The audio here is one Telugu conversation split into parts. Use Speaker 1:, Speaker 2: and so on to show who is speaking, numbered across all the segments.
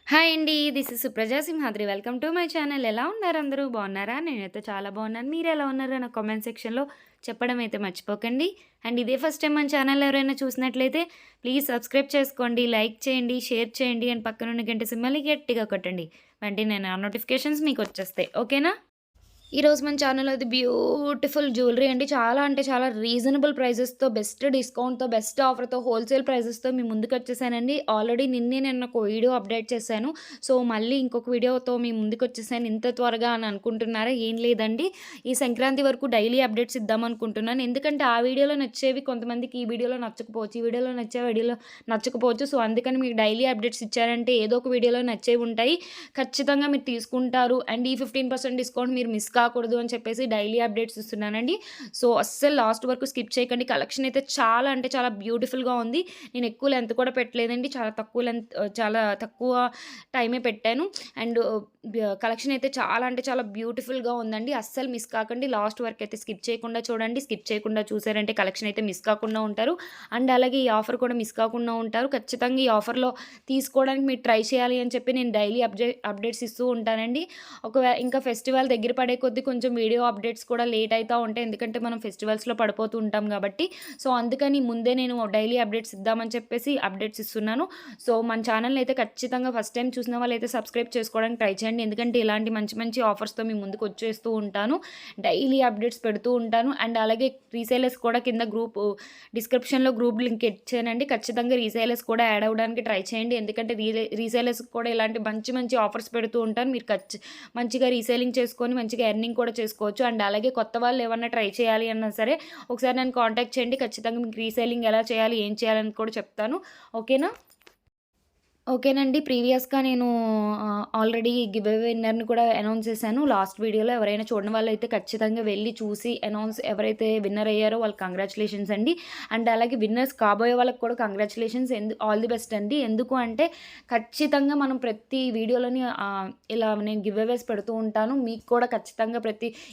Speaker 1: హాయ్ అండి. This is Supraja Simhadri. Welcome to my channel. ఎలా ఉన్నారు అందరూ? బాగున్నారా? నేనైతే చాలా బాగున్నాను. మీరెలా ఉన్నారో నా కామెంట్ సెక్షన్‌లో చెప్పడం అయితే మర్చిపోకండి. అండ్ ఇదే ఫస్ట్ టైం మన ఛానల్ ఎవరైనా చూసినట్లయితే ప్లీజ్ సబ్స్క్రైబ్ చేసుకోండి, లైక్ చేయండి, షేర్ చేయండి అండ్ పక్కనున్న గంట సింబల్‌ని గట్టిగా కొట్టండి. వెంటనే నా నోటిఫికేషన్స్ మీకొచ్చేస్తాయి. ఓకేనా? ఈరోజు మన ఛానల్‌లో అది బ్యూటిఫుల్ జ్యువెలరీ అండి. చాలా అంటే చాలా రీజనబుల్ ప్రైజెస్‌తో, బెస్ట్ డిస్కౌంట్‌తో, బెస్ట్ ఆఫర్‌తో, హోల్‌సేల్ ప్రైజెస్‌తో మీ ముందుకొచ్చేసానండి. ఆల్రెడీ నిన్నే నేను ఒక వీడియో అప్డేట్ చేశాను. సో, మళ్ళీ ఇంకొక వీడియోతో మీ ముందుకొచ్చేసాను. ఇంత త్వరగా అని అనుకుంటున్నారా? ఏం లేదండి. ఈ సంక్రాంతి వరకు డైలీ అప్డేట్స్ ఇద్దామనుకుంటున్నాను. ఎందుకంటే ఆ వీడియోలో నచ్చేవి కొంతమందికి ఈ వీడియోలో నచ్చకపోవచ్చు. ఈ వీడియోలో నచ్చే వీడియోలో నచ్చకపోవచ్చు. సో, అందుకని మీకు డైలీ అప్డేట్స్ ఇచ్చారంటే ఏదో ఒక వీడియోలో నచ్చేవి ఉంటాయి. ఖచ్చితంగా మీరు తీసుకుంటారు. అండ్ ఈ 15% డిస్కౌంట్ మీరు మిస్ కాకూడదు అని చెప్పేసి డైలీ అప్డేట్స్ ఇస్తున్నానండి. సో, అస్సలు లాస్ట్ వరకు స్కిప్ చేయకండి. కలెక్షన్ అయితే చాలా అంటే చాలా బ్యూటిఫుల్‌గా ఉంది. నేను ఎక్కువ లెంత్ కూడా పెట్టలేదండి. చాలా తక్కువ టైమే పెట్టాను. అండ్ కలెక్షన్ అయితే చాలా అంటే చాలా బ్యూటిఫుల్‌గా ఉందండి. అస్సలు మిస్ కాకండి. లాస్ట్ వరకు అయితే స్కిప్ చేయకుండా చూడండి. స్కిప్ చేయకుండా చూసారంటే కలెక్షన్ అయితే మిస్ కాకుండా ఉంటారు. అండ్ అలాగే ఈ ఆఫర్ కూడా మిస్ కాకుండా ఉంటారు. ఖచ్చితంగా ఈ ఆఫర్‌లో తీసుకోవడానికి మీరు ట్రై చేయాలి అని చెప్పి నేను డైలీ అప్డేట్స్ ఇస్తూ ఉంటానండి. ఇంకా ఫెస్టివల్ దగ్గర పడే కొద్దీ కొంచెం వీడియో అప్డేట్స్ కూడా లేట్ అయితా ఉంటాయి. ఎందుకంటే మనం ఫెస్టివల్స్‌లో పడిపోతూ ఉంటాం కాబట్టి. సో, అందుకని ముందే నేను డైలీ అప్డేట్స్ ఇద్దామని చెప్పేసి అప్డేట్స్ ఇస్తున్నాను. సో, మన ఛానల్‌ని అయితే ఖచ్చితంగా ఫస్ట్ టైమ్ చూసిన వాళ్ళైతే సబ్స్క్రైబ్ చేసుకోవడానికి ట్రై చేయండి. ఎందుకంటే ఇలాంటి మంచి మంచి ఆఫర్స్‌తో మీ ముందుకు వచ్చేస్తూ ఉంటాను. డైలీ అప్డేట్స్ పెడుతూ ఉంటాను. అండ్ అలాగే రీసేలర్స్ కూడా కింద డిస్క్రిప్షన్‌లో గ్రూప్ లింక్ ఇచ్చానండి. ఖచ్చితంగా రీసేలర్స్ కూడా యాడ్ అవ్వడానికి ట్రై చేయండి. ఎందుకంటే రీసేలర్స్‌కి కూడా ఇలాంటి మంచి మంచి ఆఫర్స్ పెడుతూ ఉంటాను. మీరు మంచిగా రీసేలింగ్ చేసుకొని మంచిగా ఎర్నింగ్ కూడా చేసుకోవచ్చు. అండ్ అలాగే కొత్త వాళ్ళు ఏమన్నా ట్రై చేయాలి అన్నా సరే ఒకసారి నన్ను కాంటాక్ట్ చేయండి. ఖచ్చితంగా మీకు రీసేలింగ్ ఎలా చేయాలి, ఏం చేయాలని కూడా చెప్తాను. ఓకేనా? ఓకేనండి. ప్రీవియస్‌గా నేను ఆల్రెడీ గివ్ అవే విన్నర్‌ని కూడా అనౌన్స్ చేశాను. లాస్ట్ వీడియోలో ఎవరైనా చూడని వాళ్ళైతే ఖచ్చితంగా వెళ్లి చూసి ఎవరైతే విన్నర్ అయ్యారో వాళ్ళకి కంగ్రాచ్యులేషన్స్ అండి. అండ్ అలాగే విన్నర్స్ కాబోయే వాళ్ళకి కూడా కంగ్రాచ్యులేషన్స్. ఆల్ ది బెస్ట్ అండి. ఎందుకు అంటే ఖచ్చితంగా మనం ప్రతి వీడియోలోని ఇలా నేను గివ్ అవేస్ పెడుతూ ఉంటాను. మీకు కూడా ఖచ్చితంగా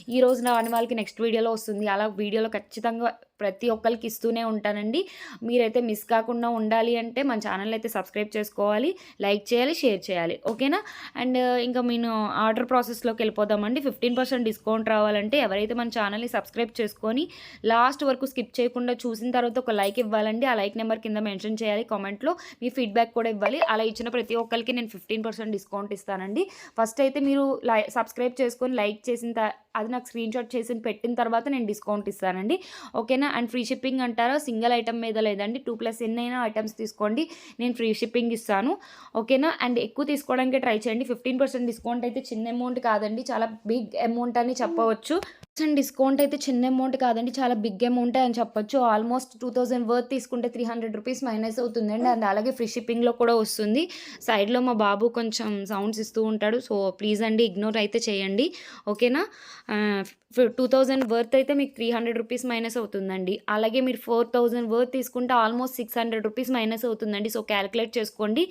Speaker 1: ఈ రోజు రాని వాళ్ళకి నెక్స్ట్ వీడియోలో వస్తుంది. అలా వీడియోలో ఖచ్చితంగా ప్రతి ఒక్కళ్ళకి ఇస్తూనే ఉంటానండి. మీరైతే మిస్ కాకుండా ఉండాలి అంటే మన ఛానల్ అయితే సబ్స్క్రైబ్ చేసుకోవాలి, లైక్ చేయాలి, షేర్ చేయాలి. ఓకేనా? అండ్ ఇంకా నేను ఆర్డర్ ప్రాసెస్‌లోకి వెళ్ళిపోదామండి. 15% డిస్కౌంట్ రావాలంటే ఎవరైతే మన ఛానల్‌ని సబ్స్క్రైబ్ చేసుకొని లాస్ట్ వరకు స్కిప్ చేయకుండా చూసిన తర్వాత ఒక లైక్ ఇవ్వాలండి. ఆ లైక్ నెంబర్ కింద మెన్షన్ చేయాలి కామెంట్‌లో. మీ ఫీడ్‌బ్యాక్ కూడా ఇవ్వాలి. అలా ఇచ్చిన ప్రతి ఒక్కళ్ళకి నేను 15% డిస్కౌంట్ ఇస్తానండి. ఫస్ట్ అయితే మీరు సబ్స్క్రైబ్ చేసుకొని లైక్ అది నాకు స్క్రీన్‌షాట్ చేసి పెట్టిన తర్వాత నేను డిస్కౌంట్ ఇస్తానండి. ఓకేనా? అండ్ ఫ్రీ షిప్పింగ్ అంటారా? సింగిల్ ఐటెమ్ మీద లేదండి. 2+ ఎన్నైనా ఐటెమ్స్ తీసుకోండి. నేను ఫ్రీ షిప్పింగ్ ఇస్తాను. ఓకేనా? అండ్ ఎక్కువ తీసుకోవడానికే ట్రై చేయండి. 15% డిస్కౌంట్ అయితే చిన్న అమౌంట్ కాదండి. చాలా బిగ్ అమౌంట్ అని చెప్పవచ్చు. డిస్కౌంట్ అయితే చిన్న అమౌంట్ కాదండి. చాలా బిగ్ అమౌంటే అని చెప్పొచ్చు. ఆల్మోస్ట్ 2000 వర్త్ తీసుకుంటే రూ. 300 మైనస్ అవుతుందండి. అండ్ అలాగే ఫ్రీ షిప్పింగ్‌లో కూడా వస్తుంది. సైడ్‌లో మా బాబు కొంచెం సౌండ్స్ ఇస్తూ ఉంటాడు. సో, ప్లీజ్ అండి ఇగ్నోర్ అయితే చేయండి. ఓకేనా? 2000 వర్త్ అయితే మీకు రూ. 300 మైనస్ అవుతుందండి. అలాగే మీరు 4000 వర్త్ తీసుకుంటే ఆల్మోస్ట్ రూ. 600 మైనస్ అవుతుందండి. సో, క్యాలిక్యులేట్ చేసుకోండి.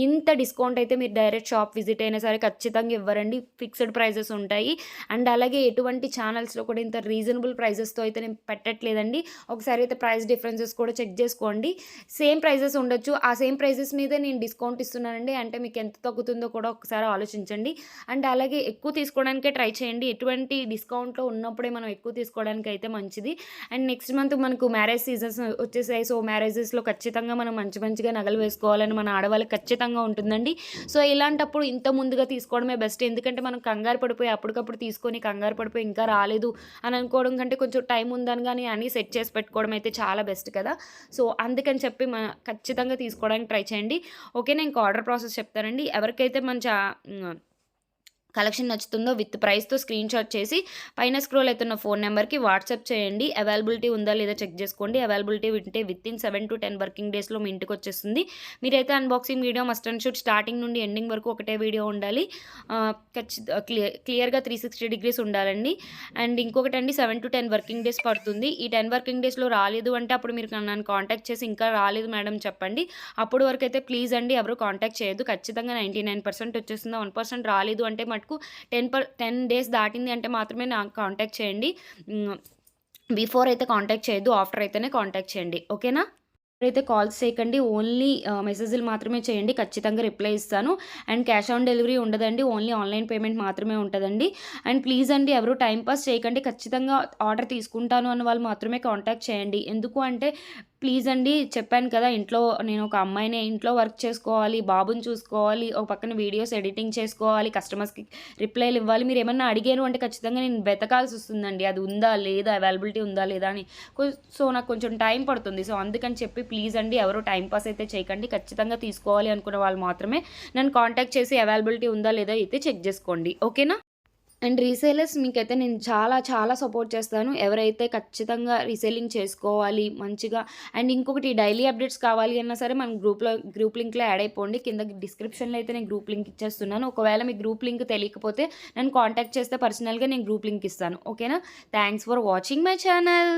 Speaker 1: ఇంత డిస్కౌంట్ అయితే మీరు డైరెక్ట్ షాప్ విజిట్ అయినా సరే ఖచ్చితంగా ఇవ్వరండి. ఫిక్స్డ్ ప్రైజెస్ ఉంటాయి. అండ్ అలాగే ఎటువంటి ఛానల్స్‌లో కూడా ఇంత రీజనబుల్ ప్రైజెస్‌తో అయితే నేను పెట్టట్లేదండి. ఒకసారి అయితే ప్రైస్ డిఫరెన్సెస్ కూడా చెక్ చేసుకోండి. సేమ్ ప్రైజెస్ ఉండొచ్చు. ఆ సేమ్ ప్రైజెస్ మీదే నేను డిస్కౌంట్ ఇస్తున్నానండి. అంటే మీకు ఎంత తగ్గుతుందో కూడా ఒకసారి ఆలోచించండి. అండ్ అలాగే ఎక్కువ తీసుకోవడానికే ట్రై చేయండి. ఎటువంటి డిస్కౌంట్‌లో ఉన్నప్పుడే మనం ఎక్కువ తీసుకోవడానికి అయితే మంచిది. అండ్ నెక్స్ట్ మంత్ మనకు మ్యారేజ్ సీజన్స్ వచ్చేసాయి. సో, మ్యారేజెస్‌లో ఖచ్చితంగా మనం మంచిగా నగలు వేసుకోవాలని మన ఆడవాళ్ళకి ఖచ్చితంగా ఉంటుందండి. సో, ఇలాంటప్పుడు ఇంత ముందుగా తీసుకోవడమే బెస్ట్. ఎందుకంటే మనం కంగారు పడిపోయి అప్పటికప్పుడు తీసుకొని కంగారు పడిపోయి ఇంకా రాలేదు అని అనుకోవడం కంటే కొంచెం టైం ఉందని గాని అన్నీ సెట్ చేసి పెట్టుకోవడం అయితే చాలా బెస్ట్ కదా! సో, అందుకని చెప్పి ఖచ్చితంగా తీసుకోవడానికి ట్రై చేయండి. ఓకేనా? ఇంకా ఆర్డర్ ప్రాసెస్ చెప్తానండి. ఎవరికైతే కలెక్షన్ నచ్చుతుందో విత్ ప్రైస్‌తో స్క్రీన్‌షాట్ చేసి పైన స్క్రోల్ అవుతున్న ఫోన్ నెంబర్‌కి వాట్సాప్ చేయండి. అవైలబిలిటీ ఉందా లేదా చెక్ చేసుకోండి. అవైలబిలిటీ ఉంటే వితిన్ 7-10 వర్కింగ్ డేస్‌లో మీ ఇంటికొచ్చేస్తుంది. మీరైతే unboxing video must and should starting నుండి ఎండింగ్ వరకు ఒకటే వీడియో ఉండాలి. క్లియర్‌గా 360 డిగ్రీస్ ఉండాలండి. అండ్ ఇంకొకటండి 7-10 వర్కింగ్ డేస్ పడుతుంది. ఈ 10 వర్కింగ్ డేస్‌లో రాలేదు అంటే అప్పుడు మీరు నన్ను కాంటాక్ట్ చేసి ఇంకా రాలేదు మేడం చెప్పండి. అప్పటి వరకైతే ప్లీజ్ అండి ఎవరు కాంటాక్ట్ చేయొద్దు. ఖచ్చితంగా 99% వచ్చేస్తుందా 1% రాలేదు అంటే మటుకు 10 డేస్ దాటింది అంటే మాత్రమే నాకు కాంటాక్ట్ చేయండి. బిఫోర్ అయితే కాంటాక్ట్ చేయొద్దు. ఆఫ్టర్ అయితేనే కాంటాక్ట్ చేయండి. ఓకేనా? ఎవరైతే కాల్స్ చేయకండి. ఓన్లీ మెసేజ్‌లు మాత్రమే చేయండి. ఖచ్చితంగా రిప్లై ఇస్తాను. అండ్ క్యాష్ ఆన్ డెలివరీ ఉండదండి. ఓన్లీ ఆన్‌లైన్ పేమెంట్ మాత్రమే ఉంటదండి. అండ్ ప్లీజ్ అండి ఎవరు టైమ్ పాస్ చేయకండి. ఖచ్చితంగా ఆర్డర్ తీసుకుంటాను అన్న వాళ్ళు మాత్రమే కాంటాక్ట్ చేయండి. ఎందుకు అంటే ప్లీజ్ అండి చెప్పాను కదా! నేను ఒక అమ్మాయినే. ఇంట్లో వర్క్ చేసుకోవాలి, బాబుని చూసుకోవాలి, ఒక పక్కన వీడియోస్ ఎడిటింగ్ చేసుకోవాలి, కస్టమర్స్‌కి రిప్లైలు ఇవ్వాలి. మీరేమన్నా అడిగారు అంటే ఖచ్చితంగా నేను వెతకాల్సొస్తుందండి. అది ఉందా? లేదా? అవైలబిలిటీ ఉందా? లేదా? అని. సో, నాకు కొంచెం టైం పడుతుంది. సో, అందుకని చెప్పి ప్లీజ్ అండి ఎవరు టైమ్ పాస్ అయితే చేయకండి. ఖచ్చితంగా తీసుకోవాలి అనుకున్న వాళ్ళు మాత్రమే నన్ను కాంటాక్ట్ చేసి అవైలబిలిటీ ఉందా? లేదా? అయితే చెక్ జేసుకోండి. ఓకేనా? అండ్ రీసేలర్స్ మీకైతే నేను చాలా చాలా సపోర్ట్ చేస్తాను. ఎవరైతే ఖచ్చితంగా రీసేలింగ్ చేసుకోవాలి మంచిగా. అండ్ ఇంకొకటి డైలీ అప్డేట్స్ కావాలి అన్నా సరే మన గ్రూప్ లింక్‌లో యాడ్ అయిపోండి. కింద డిస్క్రిప్షన్‌లో అయితే నేను గ్రూప్ లింక్ ఇచ్చేస్తున్నాను. ఒకవేళ మీకు గ్రూప్ లింక్ తెలియకపోతే నన్ను కాంటాక్ట్ చేస్తే పర్సనల్‌గా నేను గ్రూప్ లింక్ ఇస్తాను. ఓకేనా? Thanks for watching my channel.